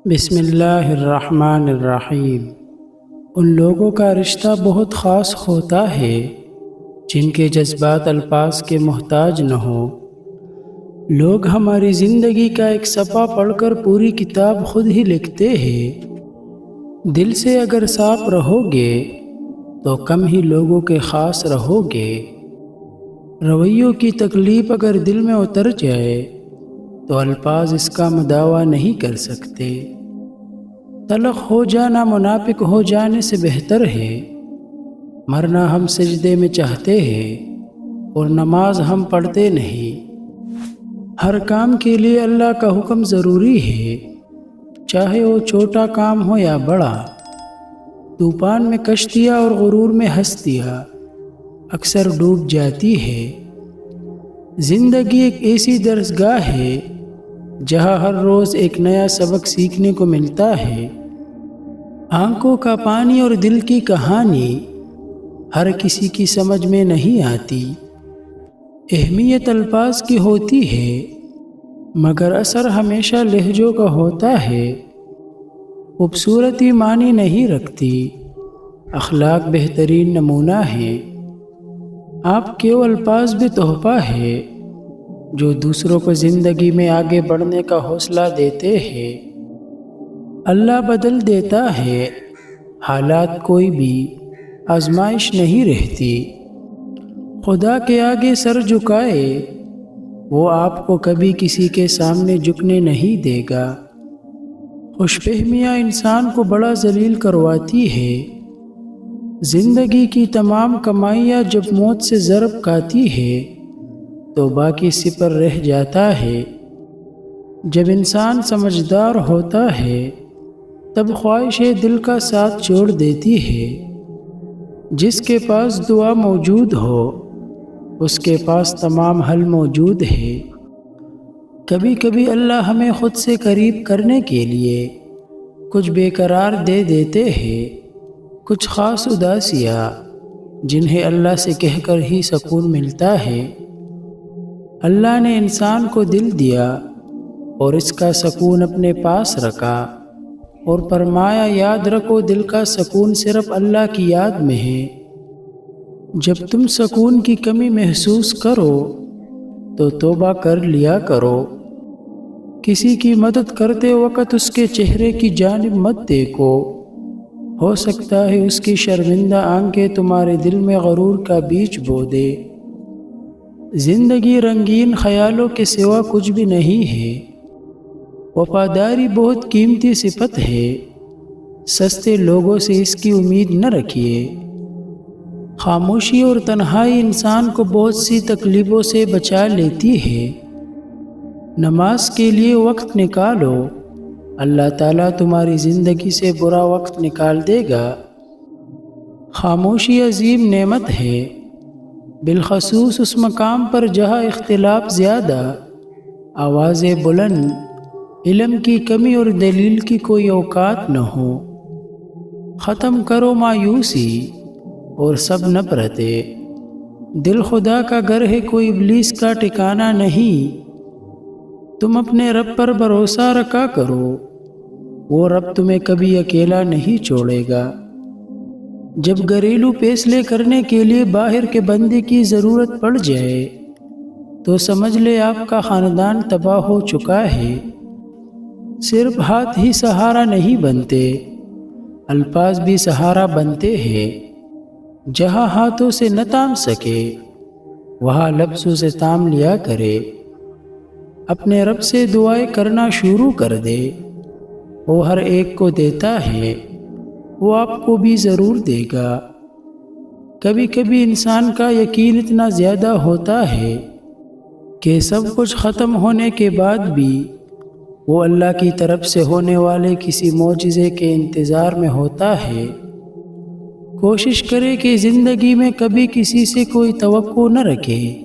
بسم اللہ الرحمن الرحیم۔ ان لوگوں کا رشتہ بہت خاص ہوتا ہے جن کے جذبات الفاظ کے محتاج نہ ہوں۔ لوگ ہماری زندگی کا ایک صفحہ پڑھ کر پوری کتاب خود ہی لکھتے ہیں۔ دل سے اگر صاف رہو گے تو کم ہی لوگوں کے خاص رہو گے۔ رویوں کی تکلیف اگر دل میں اتر جائے تو الفاظ اس کا مداوع نہیں کر سکتے۔ تلخ ہو جانا منافق ہو جانے سے بہتر ہے۔ مرنا ہم سجدے میں چاہتے ہیں اور نماز ہم پڑھتے نہیں۔ ہر کام کے لیے اللہ کا حکم ضروری ہے، چاہے وہ چھوٹا کام ہو یا بڑا۔ طوفان میں کشتیاں اور غرور میں ہستیاں اکثر ڈوب جاتی ہے۔ زندگی ایک ایسی درسگاہ ہے جہاں ہر روز ایک نیا سبق سیکھنے کو ملتا ہے۔ آنکھوں کا پانی اور دل کی کہانی ہر کسی کی سمجھ میں نہیں آتی۔ اہمیت الفاظ کی ہوتی ہے مگر اثر ہمیشہ لہجوں کا ہوتا ہے۔ خوبصورتی معنی نہیں رکھتی، اخلاق بہترین نمونہ ہے۔ آپ کے وہ الفاظ بھی تحفہ ہے جو دوسروں کو زندگی میں آگے بڑھنے کا حوصلہ دیتے ہیں۔ اللہ بدل دیتا ہے، حالات کوئی بھی آزمائش نہیں رہتی۔ خدا کے آگے سر جھکائے وہ آپ کو کبھی کسی کے سامنے جھکنے نہیں دے گا۔ خوش فہمیاں انسان کو بڑا ذلیل کرواتی ہے۔ زندگی کی تمام کمائیاں جب موت سے ضرب کھاتی ہے تو باقی صفر رہ جاتا ہے۔ جب انسان سمجھدار ہوتا ہے تب خواہشیں دل کا ساتھ چھوڑ دیتی ہے۔ جس کے پاس دعا موجود ہو اس کے پاس تمام حل موجود ہے۔ کبھی کبھی اللہ ہمیں خود سے قریب کرنے کے لیے کچھ بے قرار دے دیتے ہیں، کچھ خاص اداسیاں جنہیں اللہ سے کہہ کر ہی سکون ملتا ہے۔ اللہ نے انسان کو دل دیا اور اس کا سکون اپنے پاس رکھا اور فرمایا یاد رکھو دل کا سکون صرف اللہ کی یاد میں ہے۔ جب تم سکون کی کمی محسوس کرو تو توبہ کر لیا کرو۔ کسی کی مدد کرتے وقت اس کے چہرے کی جانب مت دیکھو، ہو سکتا ہے اس کی شرمندہ آنکھیں تمہارے دل میں غرور کا بیج بو دے۔ زندگی رنگین خیالوں کے سوا کچھ بھی نہیں ہے۔ وفاداری بہت قیمتی صفت ہے، سستے لوگوں سے اس کی امید نہ رکھیے۔ خاموشی اور تنہائی انسان کو بہت سی تکلیفوں سے بچا لیتی ہے۔ نماز کے لیے وقت نکالو، اللہ تعالیٰ تمہاری زندگی سے برا وقت نکال دے گا۔ خاموشی عظیم نعمت ہے، بالخصوص اس مقام پر جہاں اختلاف زیادہ، آوازیں بلند، علم کی کمی اور دلیل کی کوئی اوقات نہ ہو۔ ختم کرو مایوسی اور سب نفرتیں۔ دل خدا کا گھر ہے، کوئی ابلیس کا ٹھکانہ نہیں۔ تم اپنے رب پر بھروسہ رکھا کرو، وہ رب تمہیں کبھی اکیلا نہیں چھوڑے گا۔ جب گھریلو فیصلے کرنے کے لیے باہر کے بندے کی ضرورت پڑ جائے تو سمجھ لے آپ کا خاندان تباہ ہو چکا ہے۔ صرف ہاتھ ہی سہارا نہیں بنتے، الفاظ بھی سہارا بنتے ہیں۔ جہاں ہاتھوں سے نہ تام سکے وہاں لفظوں سے تام لیا کرے۔ اپنے رب سے دعائیں کرنا شروع کر دے، وہ ہر ایک کو دیتا ہے، وہ آپ کو بھی ضرور دے گا۔ کبھی کبھی انسان کا یقین اتنا زیادہ ہوتا ہے کہ سب کچھ ختم ہونے کے بعد بھی وہ اللہ کی طرف سے ہونے والے کسی معجزے کے انتظار میں ہوتا ہے۔ کوشش کرے کہ زندگی میں کبھی کسی سے کوئی توقع نہ رکھے،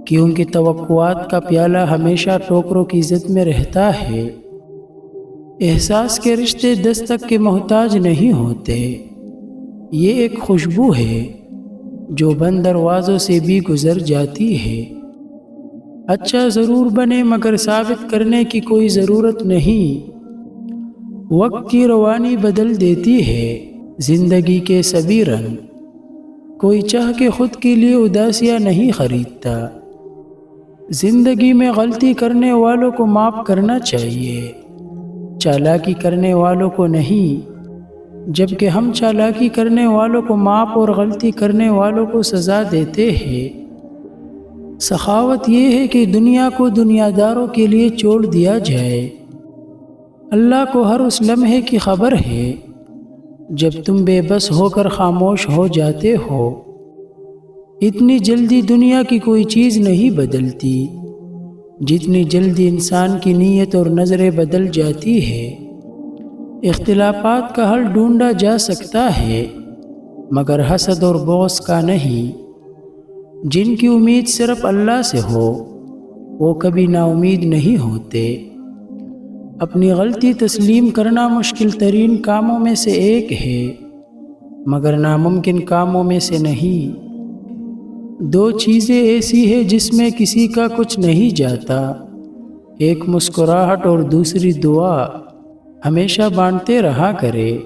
کیونکہ توقعات کا پیالہ ہمیشہ ٹوکروں کی زد میں رہتا ہے۔ احساس کے رشتے دستک کے محتاج نہیں ہوتے، یہ ایک خوشبو ہے جو بند دروازوں سے بھی گزر جاتی ہے۔ اچھا ضرور بنے مگر ثابت کرنے کی کوئی ضرورت نہیں۔ وقت کی روانی بدل دیتی ہے زندگی کے سبھی رنگ، کوئی چاہ کے خود کے لیے اداسیاں نہیں خریدتا۔ زندگی میں غلطی کرنے والوں کو معاف کرنا چاہیے، چالاکی کرنے والوں کو نہیں، جبکہ ہم چالاکی کرنے والوں کو معاف اور غلطی کرنے والوں کو سزا دیتے ہیں۔ سخاوت یہ ہے کہ دنیا کو دنیا داروں کے لیے چھوڑ دیا جائے۔ اللہ کو ہر اس لمحے کی خبر ہے جب تم بے بس ہو کر خاموش ہو جاتے ہو۔ اتنی جلدی دنیا کی کوئی چیز نہیں بدلتی جتنی جلدی انسان کی نیت اور نظریں بدل جاتی ہے۔ اختلافات کا حل ڈھونڈا جا سکتا ہے مگر حسد اور بغض کا نہیں۔ جن کی امید صرف اللہ سے ہو وہ کبھی نا امید نہیں ہوتے۔ اپنی غلطی تسلیم کرنا مشکل ترین کاموں میں سے ایک ہے مگر ناممکن کاموں میں سے نہیں۔ دو چیزیں ایسی ہیں جس میں کسی کا کچھ نہیں جاتا، ایک مسکراہٹ اور دوسری دعا۔ ہمیشہ بانٹتے رہا کرے۔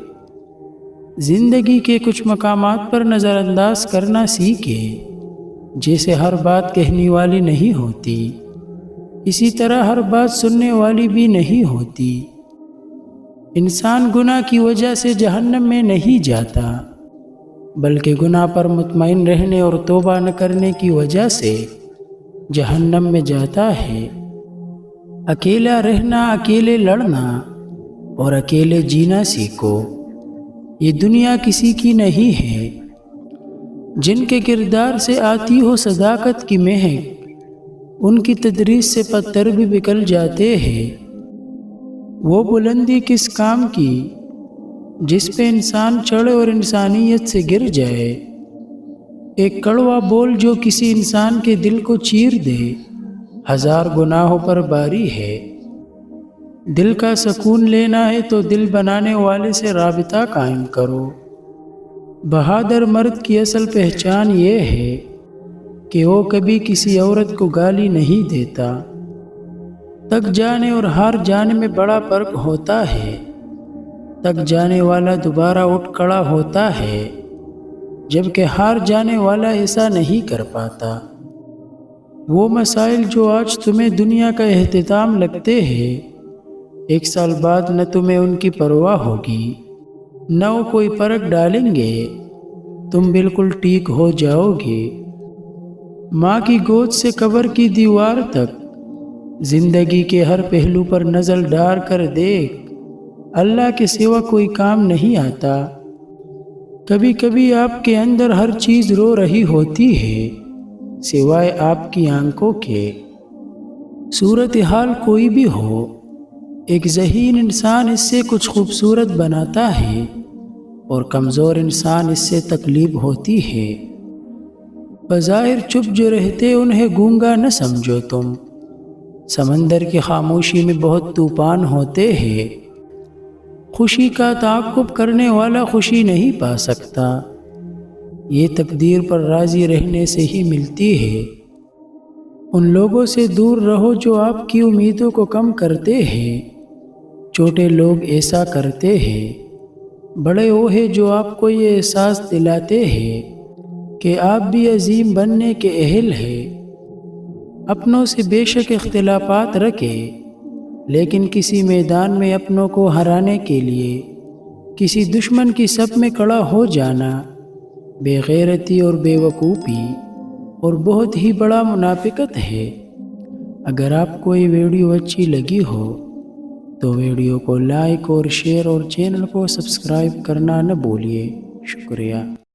زندگی کے کچھ مقامات پر نظر انداز کرنا سیکھے، جیسے ہر بات کہنے والی نہیں ہوتی اسی طرح ہر بات سننے والی بھی نہیں ہوتی۔ انسان گناہ کی وجہ سے جہنم میں نہیں جاتا بلکہ گناہ پر مطمئن رہنے اور توبہ نہ کرنے کی وجہ سے جہنم میں جاتا ہے۔ اکیلا رہنا، اکیلے لڑنا اور اکیلے جینا سیکھو۔ یہ دنیا کسی کی نہیں ہے۔ جن کے کردار سے آتی ہو صداقت کی مہک ان کی تدریس سے پتھر بھی پگھل جاتے ہیں۔ وہ بلندی کس کام کی جس پہ انسان چڑھے اور انسانیت سے گر جائے۔ ایک کڑوا بول جو کسی انسان کے دل کو چیر دے ہزار گناہوں پر باری ہے۔ دل کا سکون لینا ہے تو دل بنانے والے سے رابطہ قائم کرو۔ بہادر مرد کی اصل پہچان یہ ہے کہ وہ کبھی کسی عورت کو گالی نہیں دیتا۔ تک جانے اور ہار جانے میں بڑا فرق ہوتا ہے۔ تک جانے والا دوبارہ اٹھ کھڑا ہوتا ہے جبکہ ہار جانے والا ایسا نہیں کر پاتا۔ وہ مسائل جو آج تمہیں دنیا کا اہتمام لگتے ہیں ایک سال بعد نہ تمہیں ان کی پرواہ ہوگی نہ وہ کوئی فرق ڈالیں گے، تم بالکل ٹھیک ہو جاؤ گے۔ ماں کی گود سے قبر کی دیوار تک زندگی کے ہر پہلو پر نظر ڈال کر دیکھ، اللہ کے سوا کوئی کام نہیں آتا۔ کبھی کبھی آپ کے اندر ہر چیز رو رہی ہوتی ہے سوائے آپ کی آنکھوں کے۔ صورتحال کوئی بھی ہو، ایک ذہین انسان اس سے کچھ خوبصورت بناتا ہے اور کمزور انسان اس سے تکلیف ہوتی ہے۔ بظاہر چپ جو رہتے انہیں گونگا نہ سمجھو تم، سمندر کی خاموشی میں بہت طوفان ہوتے ہیں۔ خوشی کا تعاقب کرنے والا خوشی نہیں پا سکتا، یہ تقدیر پر راضی رہنے سے ہی ملتی ہے۔ ان لوگوں سے دور رہو جو آپ کی امیدوں کو کم کرتے ہیں۔ چھوٹے لوگ ایسا کرتے ہیں، بڑے وہ ہیں جو آپ کو یہ احساس دلاتے ہیں کہ آپ بھی عظیم بننے کے اہل ہیں۔ اپنوں سے بے شک اختلافات رکھیں لیکن کسی میدان میں اپنوں کو ہرانے کے لیے کسی دشمن کی صف میں کھڑا ہو جانا بے غیرتی اور بے وقوفی اور بہت ہی بڑا منافقت ہے۔ اگر آپ کو یہ ویڈیو اچھی لگی ہو تو ویڈیو کو لائک اور شیئر اور چینل کو سبسکرائب کرنا نہ بھولیے۔ شکریہ۔